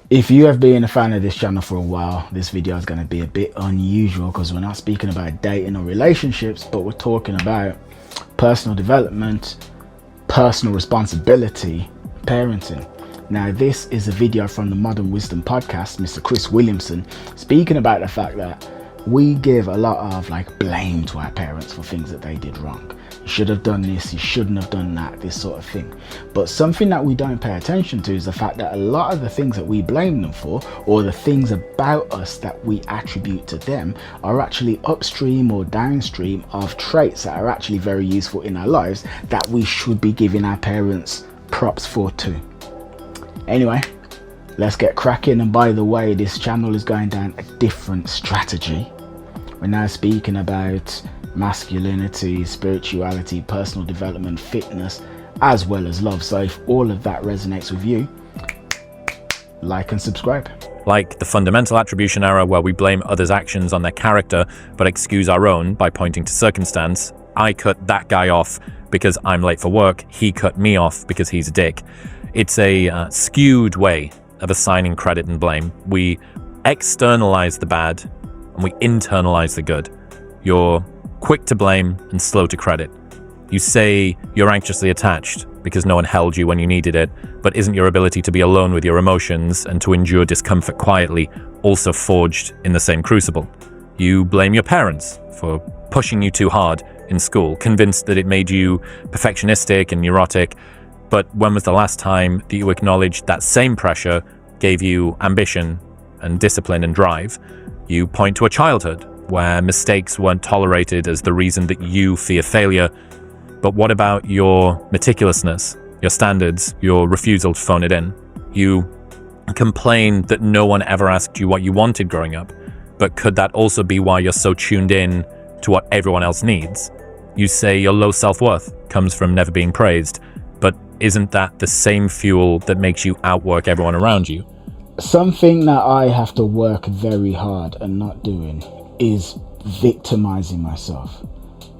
If you have been a fan of this channel for a while, this video is going to be a bit unusual because we're not speaking about dating or relationships, but we're talking about personal development, personal responsibility, parenting. Now, this is a video from the Modern Wisdom podcast, Mr. Chris Williamson, speaking about the fact that we give a lot of blame to our parents for things that they did wrong. You should have done this, you shouldn't have done that, this sort of thing. But something that we don't pay attention to is the fact that a lot of the things that we blame them for, or the things about us that we attribute to them, are actually upstream or downstream of traits that are actually very useful in our lives that we should be giving our parents props for too. Anyway, let's get cracking. And by the way, this channel is going down a different strategy. We're now speaking about masculinity, spirituality, personal development, fitness, as well as love. So if all of that resonates with you, like and subscribe. Like the fundamental attribution error where we blame others' actions on their character but excuse our own by pointing to circumstance. I cut that guy off because I'm late for work. He cut me off because he's a dick. It's a skewed way of assigning credit and blame. We externalize the bad and we internalize the good. You're quick to blame and slow to credit. You say you're anxiously attached because no one held you when you needed it, but isn't your ability to be alone with your emotions and to endure discomfort quietly also forged in the same crucible? You blame your parents for pushing you too hard in school, convinced that it made you perfectionistic and neurotic. But when was the last time that you acknowledged that same pressure gave you ambition and discipline and drive? You point to a childhood where mistakes weren't tolerated as the reason that you fear failure. But what about your meticulousness, your standards, your refusal to phone it in? You complain that no one ever asked you what you wanted growing up. But could that also be why you're so tuned in to what everyone else needs? You say your low self-worth comes from never being praised. But isn't that the same fuel that makes you outwork everyone around you? Something that I have to work very hard and not doing is victimizing myself,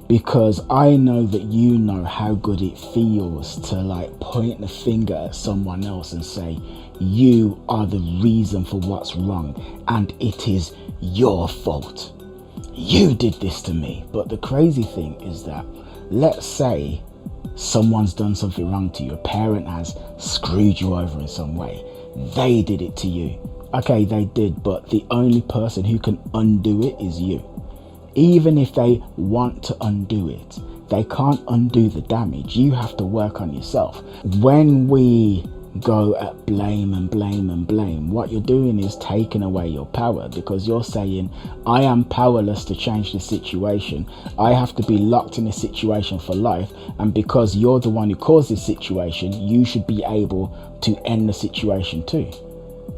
because I know that you know how good it feels to point the finger at someone else and say you are the reason for what's wrong and it is your fault. You did this to me. But the crazy thing is that, let's say someone's done something wrong to you, a parent has screwed you over in some way, they did it to you. Okay, they did, but the only person who can undo it is you. Even if they want to undo it, they can't undo the damage. You have to work on yourself. When we go at blame and blame and blame, what you're doing is taking away your power, because you're saying, I am powerless to change the situation. I have to be locked in a situation for life, and because you're the one who caused this situation, you should be able to end the situation too.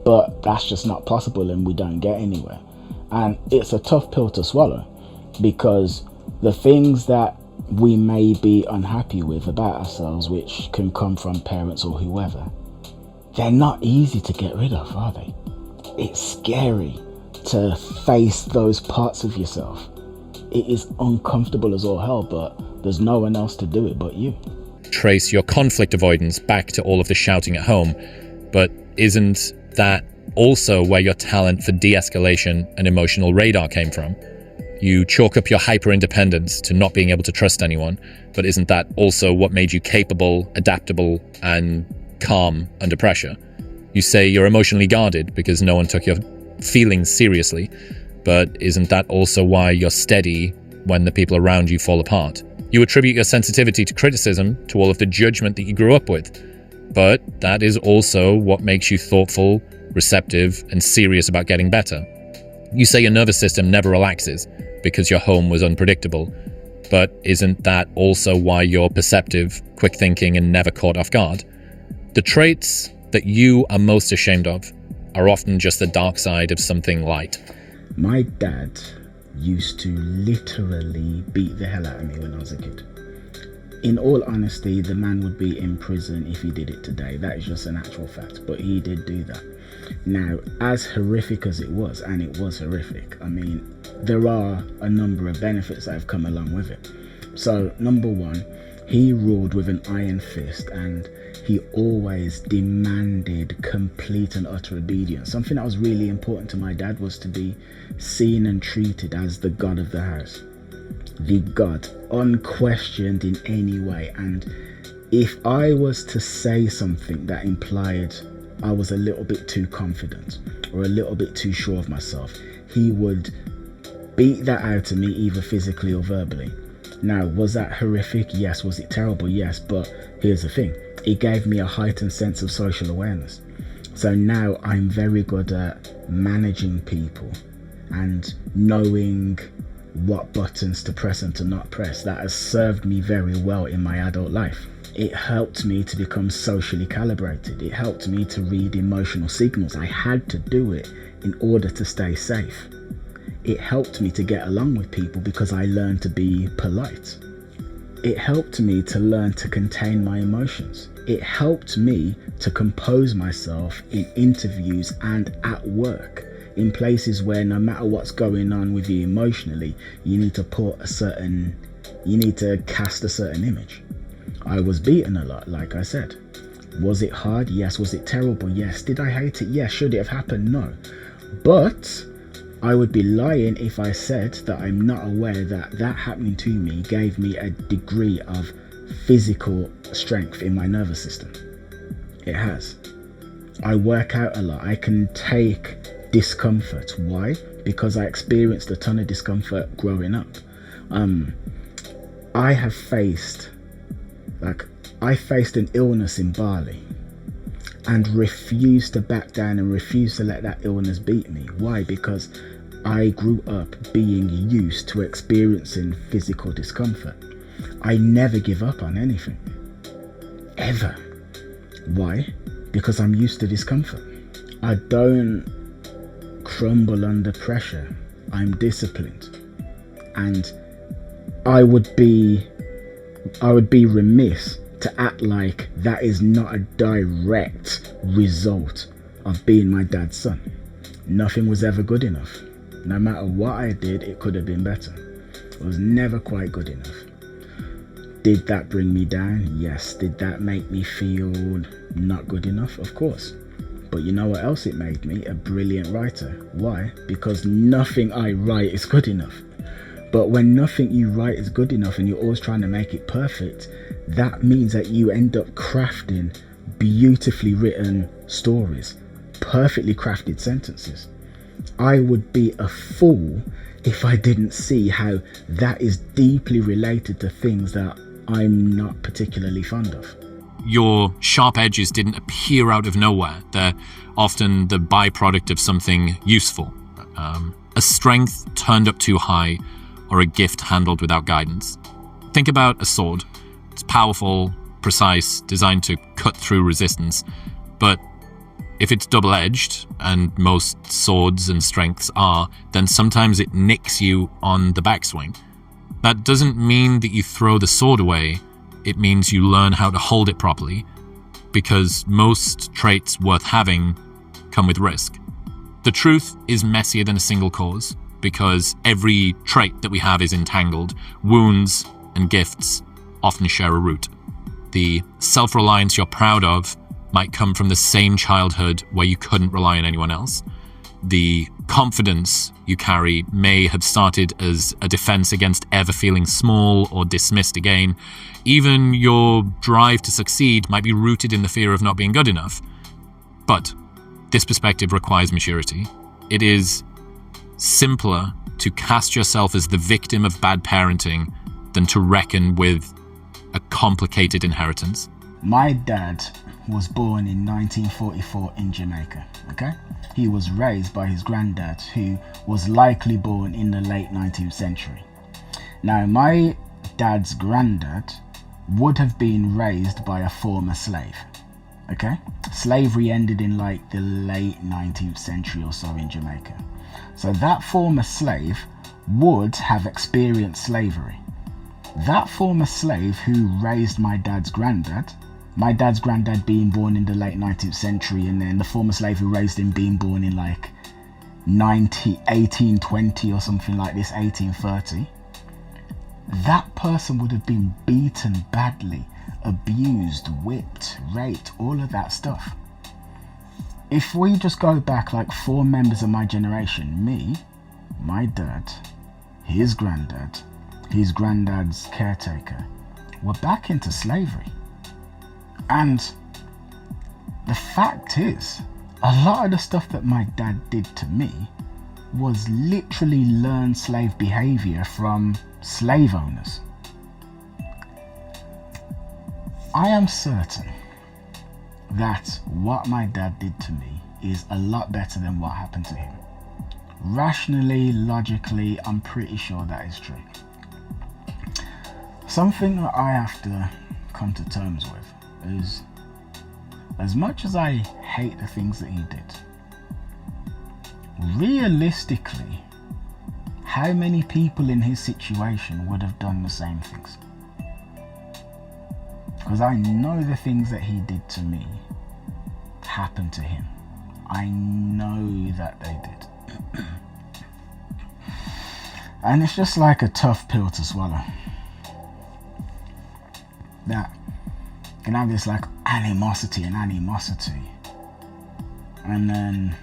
But that's just not possible, and we don't get anywhere. And it's a tough pill to swallow, because the things that we may be unhappy with about ourselves, which can come from parents or whoever, they're not easy to get rid of, are they? It's scary to face those parts of yourself. It is uncomfortable as all hell, but there's no one else to do it but you. Trace your conflict avoidance back to all of the shouting at home, but isn't that also where your talent for de-escalation and emotional radar came from? You chalk up your hyper-independence to not being able to trust anyone, but isn't that also what made you capable, adaptable, and calm under pressure? You say you're emotionally guarded because no one took your feelings seriously, but isn't that also why you're steady when the people around you fall apart? You attribute your sensitivity to criticism to all of the judgment that you grew up with, but that is also what makes you thoughtful, receptive, and serious about getting better. You say your nervous system never relaxes because your home was unpredictable, but isn't that also why you're perceptive, quick thinking, and never caught off guard? The traits that you are most ashamed of are often just the dark side of something light. My dad used to literally beat the hell out of me when I was a kid. In all honesty, the man would be in prison if he did it today. That is just an actual fact, but he did do that. Now, as horrific as it was, and it was horrific, I mean, there are a number of benefits that have come along with it. So, number one, he ruled with an iron fist, and he always demanded complete and utter obedience. Something that was really important to my dad was to be seen and treated as the god of the house, the god, unquestioned in any way. And if I was to say something that implied I was a little bit too confident or a little bit too sure of myself, he would beat that out of me, either physically or verbally. Now, was that horrific? Yes. Was it terrible? Yes. But here's the thing, it gave me a heightened sense of social awareness. So now I'm very good at managing people and knowing what buttons to press and to not press. That has served me very well in my adult life. It helped me to become socially calibrated. It helped me to read emotional signals. I had to do it in order to stay safe. It helped me to get along with people because I learned to be polite. It helped me to learn to contain my emotions. It helped me to compose myself in interviews and at work, in places where no matter what's going on with you emotionally, you need to cast a certain image. I was beaten a lot, like I said. Was it hard? Yes. Was it terrible? Yes. Did I hate it? Yes. Should it have happened? No. But I would be lying if I said that I'm not aware that that happening to me gave me a degree of physical strength in my nervous system. It has. I work out a lot. I can take discomfort. Why? Because I experienced a ton of discomfort growing up. I faced an illness in Bali and refused to back down and refused to let that illness beat me. Why? Because I grew up being used to experiencing physical discomfort. I never give up on anything, ever. Why? Because I'm used to discomfort. I don't crumble under pressure. I'm disciplined. And I would be remiss to act like that is not a direct result of being my dad's son. Nothing was ever good enough. No matter what I did, it could have been better. It was never quite good enough. Did that bring me down? Yes. Did that make me feel not good enough? Of course. But you know what else it made me? A brilliant writer. Why? Because nothing I write is good enough. But when nothing you write is good enough and you're always trying to make it perfect, that means that you end up crafting beautifully written stories, perfectly crafted sentences. I would be a fool if I didn't see how that is deeply related to things that I'm not particularly fond of. Your sharp edges didn't appear out of nowhere. They're often the byproduct of something useful. A strength turned up too high, or a gift handled without guidance. Think about a sword. It's powerful, precise, designed to cut through resistance. But if it's double-edged, and most swords and strengths are, then sometimes it nicks you on the backswing. That doesn't mean that you throw the sword away. It means you learn how to hold it properly, because most traits worth having come with risk. The truth is messier than a single cause, because every trait that we have is entangled. Wounds and gifts often share a root. The self-reliance you're proud of might come from the same childhood where you couldn't rely on anyone else. The confidence you carry may have started as a defense against ever feeling small or dismissed again. Even your drive to succeed might be rooted in the fear of not being good enough. But this perspective requires maturity. It is simpler to cast yourself as the victim of bad parenting than to reckon with a complicated inheritance. My dad was born in 1944 in Jamaica, okay? He was raised by his granddad, who was likely born in the late 19th century. Now, my dad's granddad would have been raised by a former slave, okay? Slavery ended in like the late 19th century or so in Jamaica. So that former slave would have experienced slavery. That former slave who raised my dad's granddad being born in the late 19th century, and then the former slave who raised him being born in like 1820 or something like this, 1830, that person would have been beaten badly abused, whipped, raped, all of that stuff. If we just go back like 4 members of my generation, me, my dad, his granddad's caretaker, were back into slavery. And the fact is, a lot of the stuff that my dad did to me was literally learned slave behavior from slave owners. I am certain that what my dad did to me is a lot better than what happened to him. Rationally, logically, I'm pretty sure that is true. Something that I have to come to terms with is, as much as I hate the things that he did, realistically, how many people in his situation would have done the same things? Because I know the things that he did to me happened to him. I know that they did. And it's just like a tough pill to swallow. That can have this like animosity. And then,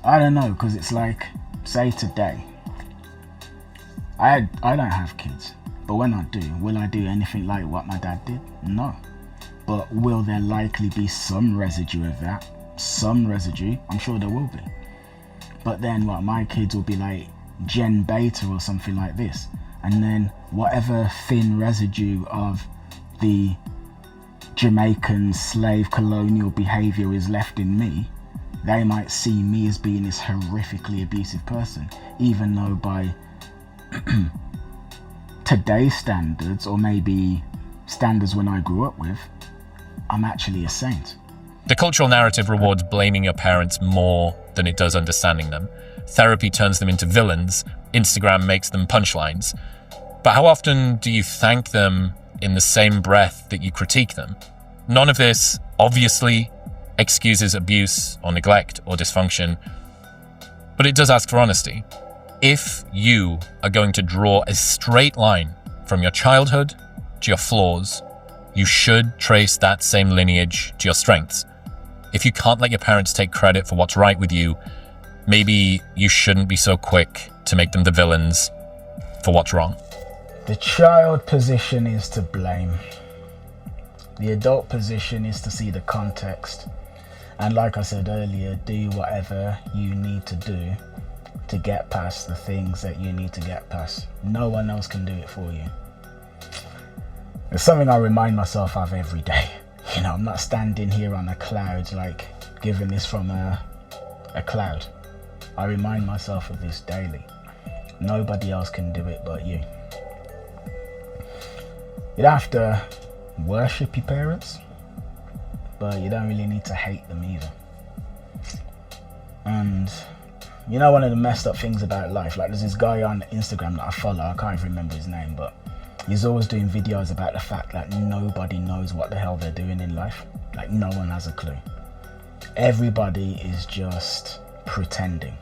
I don't know, because it's like, say today, I don't have kids. But when I do, will I do anything like what my dad did? No. But will there likely be some residue of that? Some residue? I'm sure there will be. But then what, my kids will be like Gen Beta or something like this. And then whatever thin residue of the Jamaican slave colonial behavior is left in me, they might see me as being this horrifically abusive person, even though by today's standards, or maybe standards when I grew up with, I'm actually a saint. The cultural narrative rewards blaming your parents more than it does understanding them. Therapy turns them into villains. Instagram makes them punchlines. But how often do you thank them in the same breath that you critique them? None of this, obviously, excuses abuse or neglect or dysfunction, but it does ask for honesty. If you are going to draw a straight line from your childhood to your flaws, you should trace that same lineage to your strengths. If you can't let your parents take credit for what's right with you, maybe you shouldn't be so quick to make them the villains for what's wrong. The child position is to blame. The adult position is to see the context. And like I said earlier, do whatever you need to do to get past the things that you need to get past. No one else can do it for you. It's something I remind myself of every day. You know, I'm not standing here on a cloud, like giving this from a cloud. I remind myself of this daily. Nobody else can do it but you. You don't have to worship your parents, but you don't really need to hate them either. And you know, one of the messed up things about life, like there's this guy on Instagram that I follow, I can't even remember his name, but he's always doing videos about the fact that nobody knows what the hell they're doing in life. Like no one has a clue. Everybody is just pretending.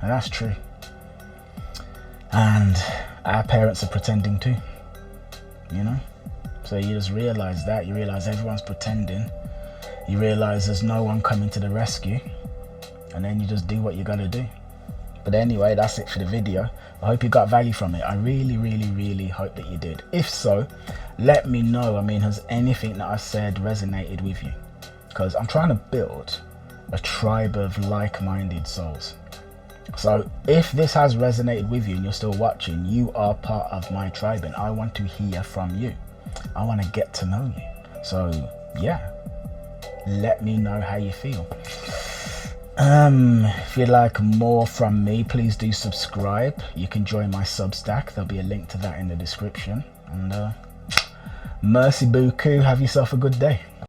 And that's true. And our parents are pretending too, you know? So you just realize that, you realize everyone's pretending, you realize there's no one coming to the rescue, and then you just do what you gotta do. But anyway, that's it for the video. I hope you got value from it. I really hope that you did. If so, let me know. I mean, has anything that I said resonated with you? Because I'm trying to build a tribe of like-minded souls. So if this has resonated with you and you're still watching, you are part of my tribe and I want to hear from you. I want to get to know you. So yeah, let me know how you feel. If you'd like more from me, please do subscribe. You can join my Substack. There'll be a link to that in the description. And merci beaucoup. Have yourself a good day.